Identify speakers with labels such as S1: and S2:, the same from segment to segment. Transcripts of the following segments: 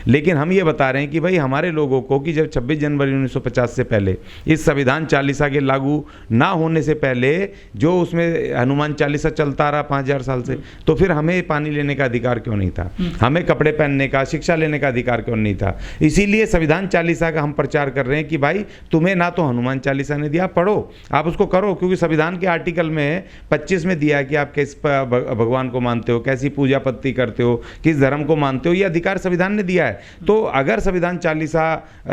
S1: लेकिन हम ये बता रहे हैं कि भाई हमारे लोगों को कि जब 26 जनवरी 1950 से पहले इस संविधान चालीसा के लागू ना होने से पहले जो उसमें हनुमान चालीसा चलता रहा 5000 साल से, तो फिर हमें पानी लेने का अधिकार क्यों नहीं था, हमें कपड़े पहनने का, शिक्षा लेने का अधिकार क्यों नहीं था। इसीलिए संविधान चालीसा का हम प्रचार कर रहे हैं कि भाई तुम्हें ना तो हनुमान चालीसा ने दिया, पढ़ो, आप उसको करो, क्योंकि संविधान के आर्टिकल में 25 में दिया है कि आप किस भगवान को मानते हो, कैसी पूजा पत्ती करते हो, किस धर्म को मानते हो, ये अधिकार संविधान ने दिया है। तो अगर संविधान चालीसा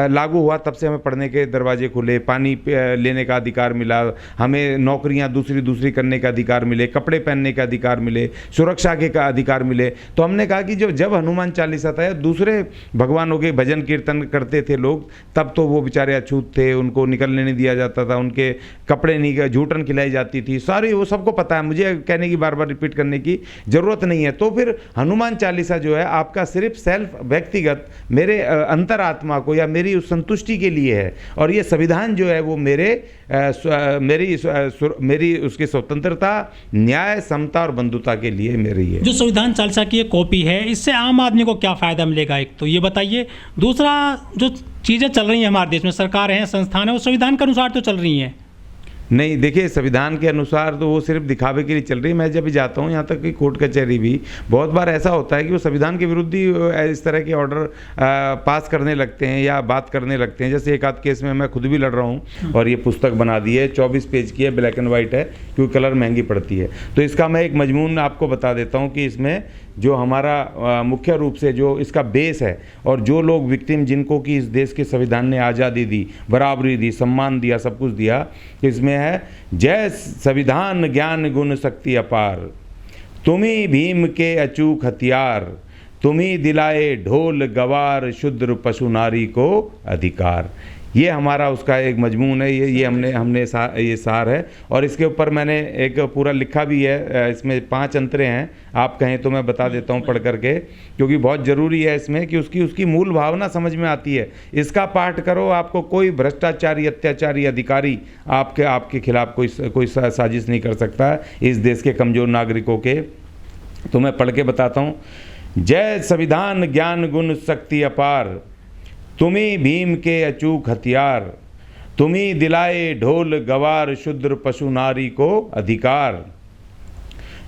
S1: लागू हुआ तब से हमें पढ़ने के दरवाजे खुले, पानी लेने का अधिकार मिला, हमें नौकरियां दूसरी करने का अधिकार मिले, कपड़े पहनने का अधिकार मिले, सुरक्षा के का अधिकार मिले। तो हमने कहा कि जब हनुमान चालीसा था, दूसरे भगवानों के भजन कीर्तन करते थे लोग, तब तो वो बेचारे अछूत थे, उनको निकलने नहीं दिया जाता था, उनके कपड़े नहीं, जूठन खिलाई जाती थी, सारी वो सबको पता है, मुझे कहने की बार बार रिपीट करने की जरूरत नहीं है। तो फिर हनुमान चालीसा जो है आपका सिर्फ सेल्फ व्यक्तिगत मेरे अंतरात्मा को या मेरी उस संतुष्टि के लिए है, और ये संविधान जो है वो मेरी उसकी स्वतंत्रता, न्याय, समता और बंधुता के लिए मेरी है।
S2: जो संविधान चालीसा की एक कॉपी है, इससे आम आदमी को क्या फायदा मिलेगा, एक तो ये बताइए। दूसरा, जो चीज़ें चल रही हैं हमारे देश में, सरकार हैं, संस्थान है, वो संविधान के अनुसार तो चल रही हैं।
S1: नहीं, देखिए संविधान के अनुसार तो वो सिर्फ दिखावे के लिए चल रही है। मैं जब भी जाता हूँ यहाँ तक कि कोर्ट कचहरी भी बहुत बार ऐसा होता है कि वो संविधान के विरुद्ध ही इस तरह के ऑर्डर पास करने लगते हैं या बात करने लगते हैं। जैसे एक आध केस में मैं खुद भी लड़ रहा हूँ और ये पुस्तक बना दी है, 24 पेज की है, ब्लैक एंड वाइट है, क्योंकि कलर महंगी पड़ती है। तो इसका मैं एक मजमून आपको बता देता हूँ कि इसमें जो हमारा मुख्य रूप से जो इसका बेस है और जो लोग विक्टिम, जिनको कि इस देश के संविधान ने आज़ादी दी, बराबरी दी, सम्मान दिया, सब कुछ दिया, इसमें है जय संविधान ज्ञान गुण शक्ति अपार, तुम्ही भीम के अचूक हथियार, तुम्ही दिलाए ढोल गवार, शूद्र पशु नारी को अधिकार। ये हमारा उसका एक मजमून है, ये हमने ये सार है। और इसके ऊपर मैंने एक पूरा लिखा भी है, इसमें 5 अंतरे हैं, आप कहें तो मैं बता देता हूँ पढ़ करके, क्योंकि बहुत ज़रूरी है इसमें कि उसकी मूल भावना समझ में आती है। इसका पाठ करो, आपको कोई भ्रष्टाचारी, अत्याचारी अधिकारी आपके खिलाफ कोई साजिश नहीं कर सकता इस देश के कमज़ोर नागरिकों के। तो मैं पढ़ के बताता हूँ। जय संविधान ज्ञान गुण शक्ति अपार, तुम्ही भीम के अचूक हथियार, तुम्ही दिलाए ढोल गवार, शूद्र पशु नारी को अधिकार।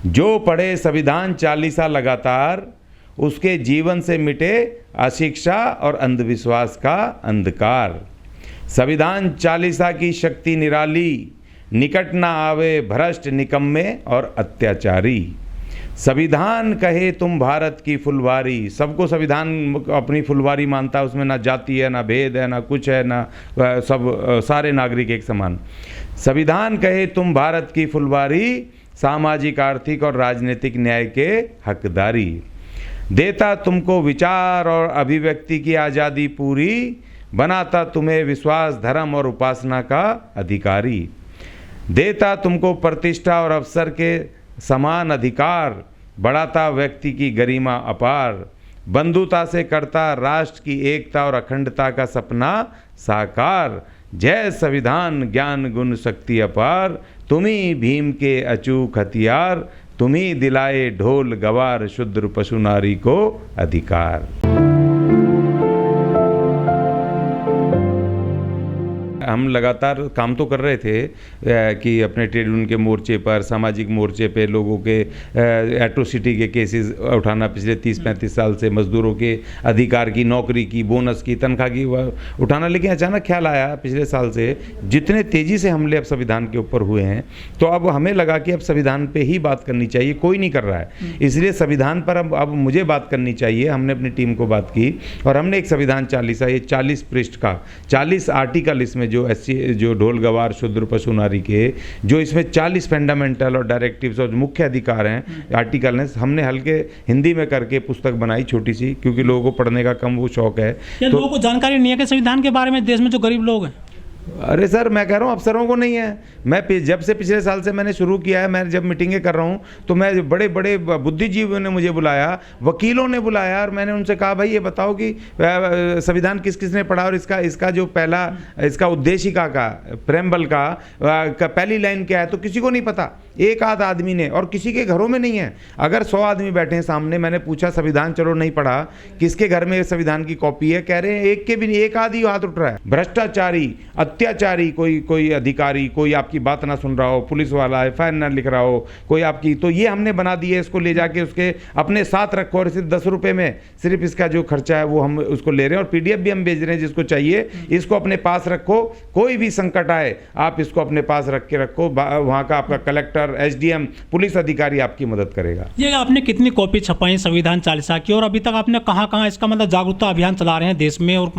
S1: जो पढ़े संविधान चालीसा लगातार, उसके जीवन से मिटे अशिक्षा और अंधविश्वास का अंधकार। संविधान चालीसा की शक्ति निराली, निकट ना आवे भ्रष्ट निकम्मे और अत्याचारी। संविधान कहे तुम भारत की फुलवारी, सबको संविधान अपनी फुलवारी मानता है, उसमें ना जाति है, ना भेद है, ना कुछ है, ना सब सारे नागरिक एक समान। संविधान कहे तुम भारत की फुलवारी, सामाजिक, आर्थिक और राजनीतिक न्याय के हकदारी। देता तुमको विचार और अभिव्यक्ति की आज़ादी पूरी, बनाता तुम्हें विश्वास, धर्म और उपासना का अधिकारी। देता तुमको प्रतिष्ठा और अवसर के समान अधिकार, बढ़ाता व्यक्ति की गरिमा अपार। बंधुता से करता राष्ट्र की एकता और अखंडता का सपना साकार। जय संविधान ज्ञान गुण शक्ति अपार, तुम्ही भीम के अचूक हथियार, तुम्ही दिलाए ढोल गवार, शूद्र पशु नारी को अधिकार। हम लगातार काम तो कर रहे थे कि अपने ट्रेड यूनियन के मोर्चे पर, सामाजिक मोर्चे पे लोगों के एट्रोसिटी के केसेस उठाना, पिछले 30-35 साल से मजदूरों के अधिकार की, नौकरी की, बोनस की, तनख्वाह की उठाना। लेकिन अचानक ख्याल आया पिछले साल से, जितने तेज़ी से हमले अब संविधान के ऊपर हुए हैं, तो अब हमें लगा कि अब संविधान पे ही बात करनी चाहिए, कोई नहीं कर रहा है, इसलिए संविधान पर अब मुझे बात करनी चाहिए। हमने अपनी टीम को बात की और हमने एक संविधान चालीसा, ये 40 पृष्ठ का 40 आर्टिकल, इसमें जो ढोल गवार, शूद्र पशु नारी के, जो इसमें 40 फंडामेंटल और डायरेक्टिव्स और मुख्य अधिकार हैं, आर्टिकल हैं, हमने हल्के हिंदी में करके पुस्तक बनाई छोटी सी, क्योंकि लोगों को पढ़ने का कम वो शौक है।
S2: तो लोगों को जानकारी नहीं है कि संविधान के बारे में देश में जो गरीब लोग हैं।
S1: अरे सर, मैं कह रहा हूँ अफसरों को नहीं है। मैं जब से पिछले साल से मैंने शुरू किया है, मैं जब मीटिंगें कर रहा हूँ तो मैं बड़े बड़े बुद्धिजीवियों ने मुझे बुलाया, वकीलों ने बुलाया, और मैंने उनसे कहा भाई ये बताओ कि संविधान किस किस ने पढ़ा और इसका जो पहला इसका उद्देशिका का, प्रेम्बल का पहली लाइन क्या है, तो किसी को नहीं पता। एक आध आदमी ने, और किसी के घरों में नहीं है। अगर 100 आदमी बैठे हैं सामने, मैंने पूछा संविधान चलो नहीं पढ़ा, किसके घर में संविधान की कॉपी है, कह रहे हैं एक के भी नहीं, एक आध ही हाथ उठ रहा है। भ्रष्टाचारी, अत्याचारी, कोई अधिकारी, कोई आपकी बात ना सुन रहा हो, पुलिस वाला एफआईआर ना लिख रहा हो, कोई आपकी, तो ये हमने बना दी है, इसको ले जाके उसके अपने साथ रखो और सिर्फ 10 रुपए में सिर्फ इसका जो खर्चा है वो हम उसको ले रहे हैं, और पीडीएफ भी हम भेज रहे हैं जिसको चाहिए। इसको अपने पास रखो, कोई भी संकट आए आप इसको अपने पास रख के रखो, वहां का आपका कलेक्टर, एसडीएम, पुलिस अधिकारी आपकी मदद करेगा।
S2: ये आपने कितनी कॉपी छपाई संविधान चालीसा की, और अभी तक आपने कहाँ कहाँ इसका मतलब जागरूकता अभियान चला रहे हैं देश में और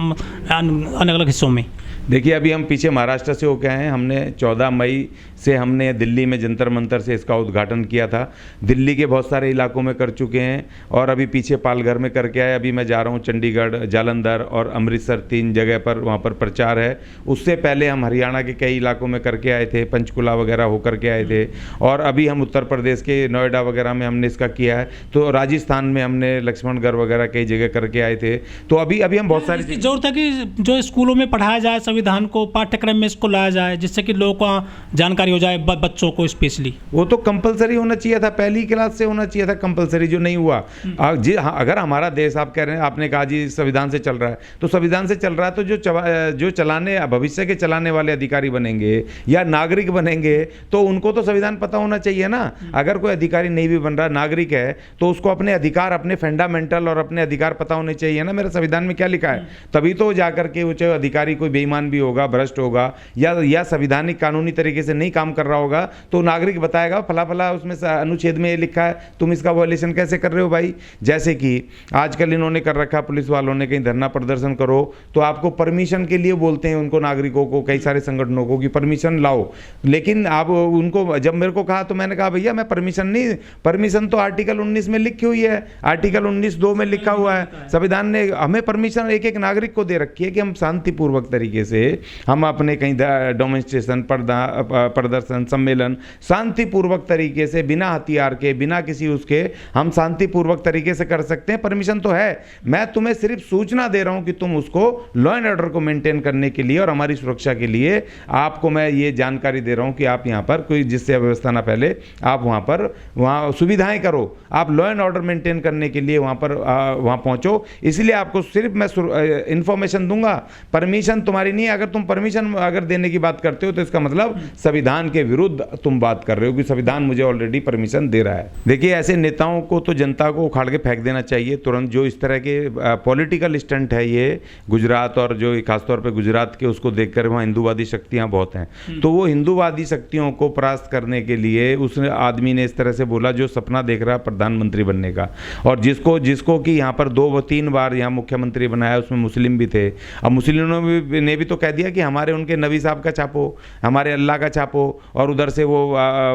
S2: अलग अलग हिस्सों में?
S1: देखिए, अभी हम पीछे महाराष्ट्र से होके आए हैं। हमने 14 मई से हमने दिल्ली में जंतर मंतर से इसका उद्घाटन किया था। दिल्ली के बहुत सारे इलाकों में कर चुके हैं, और अभी पीछे पालघर में करके आए। अभी मैं जा रहा हूँ चंडीगढ़, जालंधर और अमृतसर, 3 जगह पर वहाँ पर प्रचार है। उससे पहले हम हरियाणा के कई इलाकों में करके आए थे, पंचकुला वगैरह होकर के आए थे, और अभी हम उत्तर प्रदेश के नोएडा वगैरह में हमने इसका किया है। तो राजस्थान में हमने लक्ष्मणगढ़ वगैरह कई जगह करके आए थे। तो अभी हम बहुत सारी
S2: जरूरत है कि जो स्कूलों में पढ़ाया जाए संविधान को, पाठ्यक्रम में इसको लाया जाए, जिससे कि लोगों को जानकारी हो जाए, बच्चों को स्पेशली।
S1: वो तो कंपलसरी होना चाहिए था, पहली क्लास से होना चाहिए था कंपलसरी, जो नहीं हुआ। जी हाँ, अगर हमारा देश, आप कह रहे हैं, आपने कहा जी संविधान से चल रहा है, तो संविधान से चल रहा है, तो जो चलाने, भविष्य के चलाने वाले अधिकारी बनेंगे या नागरिक बनेंगे, तो उनको तो संविधान पता होना चाहिए ना। अगर कोई अधिकारी नहीं भी बन रहा, नागरिक है, तो उसको अपने अधिकार, अपने फंडामेंटल और अपने अधिकार पता होने चाहिए ना, मेरे संविधान में क्या लिखा है। तभी तो जाकर के वो, चाहे अधिकारी कोई बेईमान भी होगा, भ्रष्ट होगा, या संवैधानिक कानूनी तरीके से नहीं काम कर रहा होगा, तो नागरिक बताएगा फला फला उसमें अनुच्छेद में ये लिखा है, तुम इसका वायलेशन कैसे कर रहे हो भाई। जैसे कि आजकल इन्होंने कर रखा, पुलिस वालों ने, कहीं धरना प्रदर्शन करो तो आपको परमिशन के लिए बोलते हैं, उनको, नागरिकों को, कई सारे संगठनों को, कि परमिशन लाओ। लेकिन आप उनको, जब मेरे को कहा तो मैंने कहा भैया मैं परमिशन तो आर्टिकल 19 में लिखी हुई है, आर्टिकल 19(2) में लिखा हुआ है। संविधान ने हमें परमिशन एक एक नागरिक को दे रखी है कि हम शांतिपूर्वक तरीके से, हम अपने कहीं डेमोन्स्ट्रेशन, प्रदर्शन, सम्मेलन शांतिपूर्वक तरीके से, बिना हथियार के, बिना किसी उसके, हम शांतिपूर्वक तरीके से कर सकते हैं। परमिशन तो है। मैं तुम्हें सिर्फ सूचना दे रहा हूं कि तुम उसको, लॉ एंड ऑर्डर को मेंटेन करने के लिए और हमारी सुरक्षा के लिए आपको मैं ये जानकारी दे रहा हूं कि आप यहां पर कोई, जिससे अव्यवस्था ना फैले, आप वहां सुविधाएं करो। आप लॉ एंड ऑर्डर मेंटेन करने के लिए वहां पहुंचो। इसलिए आपको सिर्फ मैं इंफॉर्मेशन दूंगा, परमिशन तुम्हारी नहीं है। अगर तुम परमिशन अगर देने की बात करते हो तो इसका मतलब संविधान के विरुद्ध तुम बात कर रहे हो, कि संविधान मुझे ऑलरेडी परमिशन दे रहा है। देखिए, ऐसे नेताओं को तो जनता को उखाड़ के फेंक देना चाहिए तुरंत, जो इस तरह के पॉलिटिकल स्टंट है ये गुजरात, और जो खासतौर पे गुजरात के, उसको देखकर वहाँ हिंदूवादी शक्तियाँ बहुत हैं। तो वो हिंदूवादी शक्तियों को परास्त करने के लिए उस आदमी ने इस तरह से बोला, जो सपना देख रहा प्रधानमंत्री बनने का, और जिसको कि यहाँ पर 2-3 बार यहाँ मुख्यमंत्री बनाया, उसमें मुस्लिम भी थे। अब मुस्लिमों ने भी तो कह दिया कि हमारे, उनके नबी साहब का छापो, हमारे अल्लाह का छापो, और उधर से वो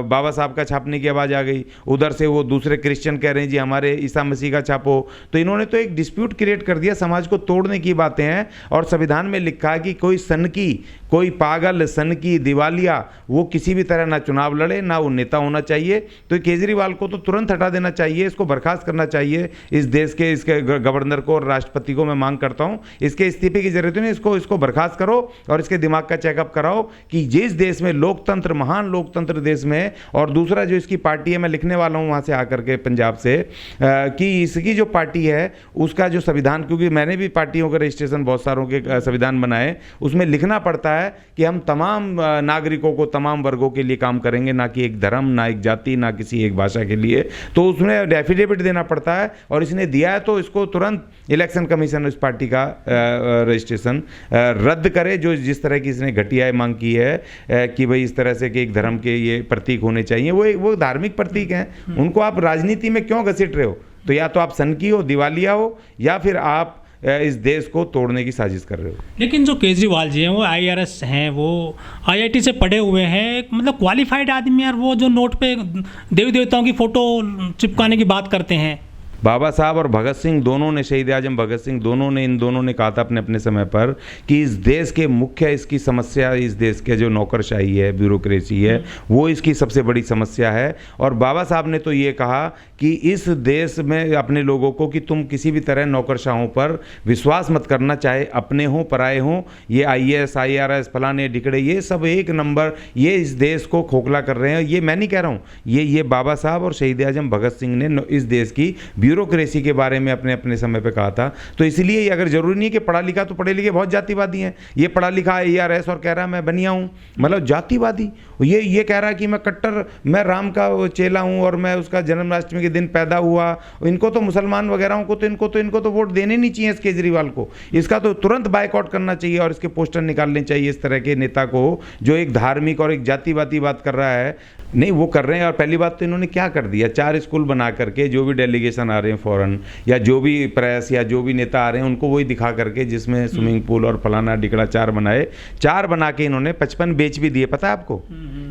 S1: बाबा साहब का छापने की आवाज़ आ गई, उधर से वो दूसरे क्रिश्चियन कह रहे हैं जी हमारे ईसा मसीह का छापो। तो इन्होंने तो एक डिस्प्यूट क्रिएट कर दिया, समाज को तोड़ने की बातें हैं। और संविधान में लिखा है कि कोई सनकी, कोई पागल, सनकी, दिवालिया, वो किसी भी तरह ना चुनाव लड़े, ना वो नेता होना चाहिए। तो केजरीवाल को तो तुरंत हटा देना चाहिए, इसको बर्खास्त करना चाहिए, इस देश के, इसके गवर्नर को और राष्ट्रपति को मैं मांग करता हूं, इसके इस्तीफे की जरूरत नहीं, इसको बर्खास्त करो और इसके दिमाग का चेकअप कराओ कि जिस देश में लोकतंत्र, महान लोकतंत्र देश में, और दूसरा जो इसकी पार्टी है, मैं लिखने वाला हूं वहां से आकर के पंजाब से, कि इसकी जो पार्टी है उसका जो संविधान, क्योंकि मैंने भी पार्टियों का रजिस्ट्रेशन बहुत सारों के संविधान बनाए, उसमें लिखना पड़ता है कि हम तमाम नागरिकों को, तमाम वर्गों के लिए काम करेंगे, ना कि एक धर्म, ना एक जाति, ना किसी एक भाषा के लिए। तो उसमें एफिडेविट देना पड़ता है, और इसने दिया है, तो इसको तुरंत इलेक्शन कमीशन इस पार्टी का रजिस्ट्रेशन रद्द करे, जो जिस तरह की इसने घटिया मांग की है कि भाई इस तरह से कि एक धर्म के ये प्रतीक होने चाहिए, वो धार्मिक प्रतीक हैं, उनको आप राजनीति में क्यों घसीट रहे हो। तो या तो आप सनकी हो, दिवालिया हो, या फिर आप इस देश को तोड़ने की साजिश कर रहे हो।
S2: लेकिन जो केजरीवाल जी हैं वो IRS हैं, वो IIT से पढ़े हुए हैं, मतलब क्वालिफाइड आदमी है, और वो जो नोट पे देवी देवताओं की फ़ोटो चिपकाने की बात करते हैं,
S1: बाबा साहब और भगत सिंह दोनों ने, शहीद आजम भगत सिंह दोनों ने, इन दोनों ने कहा था अपने अपने समय पर कि इस देश के मुख्य इसकी समस्या, इस देश के जो नौकरशाही है, ब्यूरोक्रेसी है, वो इसकी सबसे बड़ी समस्या है। और बाबा साहब ने तो ये कहा कि इस देश में अपने लोगों को कि तुम किसी भी तरह नौकरशाहों पर विश्वास मत करना, चाहे अपने हों पराए हों। ये IAS IRS फलाने ढिकड़े, ये सब एक नंबर, ये इस देश को खोखला कर रहे हैं। ये मैं नहीं कह रहा हूँ, ये बाबा साहब और शहीद आजम भगत सिंह ने इस देश की ब्यूरोक्रेसी के बारे में अपने अपने समय पे कहा था। तो इसलिए अगर जरूरी नहीं कि पढ़ा लिखा, तो पढ़े लिखे बहुत जातिवादी हैं। ये पढ़ा लिखा ARS और कह रहा है मैं बनिया हूँ, मतलब जातिवादी। ये कह रहा है कि मैं कट्टर, मैं राम का चेला हूँ और मैं उसका जन्माष्टमी के दिन पैदा हुआ। इनको तो मुसलमान वगैरह को तो इनको तो वोट देने नहीं चाहिए इस केजरीवाल को। इसका तो तुरंत बायकॉट करना चाहिए और इसके पोस्टर निकालने चाहिए इस तरह के नेता को, जो एक धार्मिक और एक जातिवादी बात कर रहा है। नहीं, वो कर रहे हैं। और पहली बात तो इन्होंने क्या कर दिया, 4 स्कूल बना करके जो भी डेलीगेशन आ रहे हैं फॉरेन, या जो भी प्रेस या जो भी नेता आ रहे हैं, उनको वही दिखा करके जिसमें स्विमिंग पूल और फलाना डिकड़ा 4 बनाए। 4 बना के इन्होंने 55 बेच भी दिए। पता है आपको?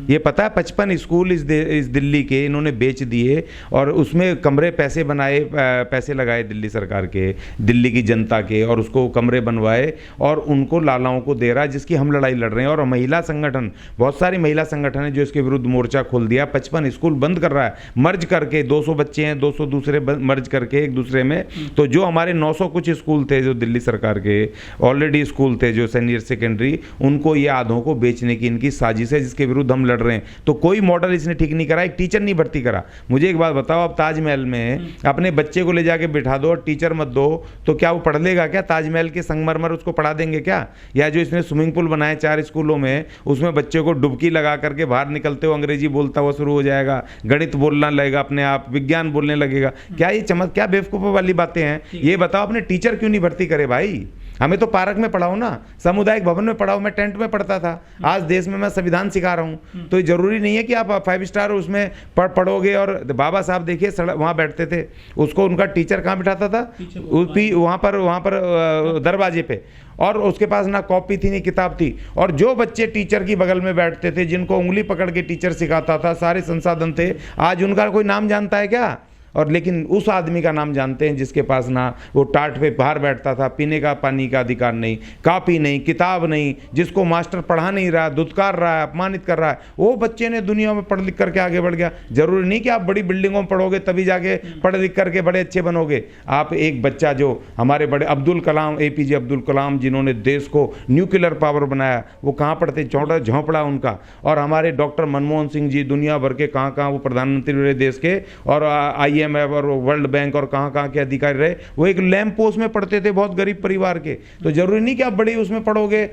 S1: ये पता है 55 स्कूल इस दिल्ली के इन्होंने बेच दिए और उसमें कमरे पैसे बनाए, पैसे लगाए दिल्ली सरकार के, दिल्ली की जनता के, और उसको कमरे बनवाए और उनको लालाओं को दे रहा है, जिसकी हम लड़ाई लड़ रहे हैं। और महिला संगठन, बहुत सारी महिला संगठन है जो इसके विरुद्ध मोर्चा खोल दिया। 55 स्कूल बंद कर रहा है, मर्ज करके। 200 बच्चे हैं, 200 दूसरे मर्ज करके एक दूसरे में। तो जो हमारे 900 कुछ स्कूल थे जो दिल्ली सरकार के ऑलरेडी स्कूल थे जो सीनियर सेकेंडरी, उनको ये आधों को बेचने की इनकी साजिश है, जिसके विरुद्ध हम लड़ रहे हैं। तो कोई मॉडल इसने ठीक नहीं करा, एक टीचर नहीं भर्ती करा। मुझे एक बात बताओ, आप ताजमहल में अपने बच्चे को ले जाके बिठा दो और टीचर मत दो, तो क्या वो पढ़ लेगा क्या? ताजमहल के संगमरमर उसको पढ़ा देंगे क्या? या जो इसने स्विमिंग पूल बनाए 4 स्कूलों में, उसमें बच्चे को डुबकी लगा करके बाहर निकलते हो अंग्रेजी बोलता हुआ शुरू हो जाएगा, गणित बोलना लगेगा अपने आप, विज्ञान बोलने लगेगा। क्या ये क्या बेवकूफ़ों वाली बातें हैं? ये बताओ, अपने टीचर क्यों नहीं भर्ती करे भाई? हमें तो पार्क में पढ़ाओ ना, सामुदायिक भवन में पढ़ाओ। मैं टेंट में पढ़ता था, आज देश में मैं संविधान सिखा रहा हूँ। तो जरूरी नहीं है कि आप 5 स्टार उसमें पढ़ोगे। और बाबा साहब देखिए वहाँ बैठते थे, उसको उनका टीचर कहाँ बिठाता था? वहाँ पर दरवाजे पे, और उसके पास ना कॉपी थी नहीं किताब थी। और जो बच्चे टीचर की बगल में बैठते थे, जिनको उंगली पकड़ के टीचर सिखाता था, सारे संसाधन थे, आज उनका कोई नाम जानता है क्या? और लेकिन उस आदमी का नाम जानते हैं जिसके पास ना वो टाट पे बाहर बैठता था, पीने का पानी का अधिकार नहीं, कॉपी नहीं, किताब नहीं, जिसको मास्टर पढ़ा नहीं रहा, दुत्कार रहा है, अपमानित कर रहा है, वो बच्चे ने दुनिया में पढ़ लिख करके आगे बढ़ गया। जरूरी नहीं कि आप बड़ी बिल्डिंगों में पढ़ोगे तभी जाके पढ़ लिख करके बड़े अच्छे बनोगे। आप एक बच्चा जो हमारे बड़े अब्दुल कलाम, APJ अब्दुल कलाम, जिन्होंने देश को न्यूक्लियर पावर बनाया, वो कहाँ पढ़ते? झोंपड़ा उनका। और हमारे डॉक्टर मनमोहन सिंह जी दुनिया भर के कहाँ वो प्रधानमंत्री रहे देश के, और IMF और वर्ल्ड बैंक और कहाँ के अधिकारी रहे, वो एक लैंप पोस्ट में पढ़ते थे, बहुत गरीब परिवार के। तो जरूरी नहीं कि आप बड़ी उसमें पढ़ोगे।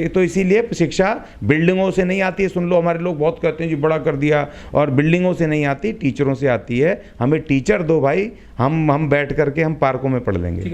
S1: तो इसीलिए शिक्षा बिल्डिंगों से नहीं आती है। सुन लो, हमारे लोग बहुत कहते हैं जी बड़ा कर दिया, और बिल्डिंगों से नहीं आती, टीचरों से आती है। हमें टीचर दो भाई, हम बैठ करके हम पार्कों में पढ़ लेंगे।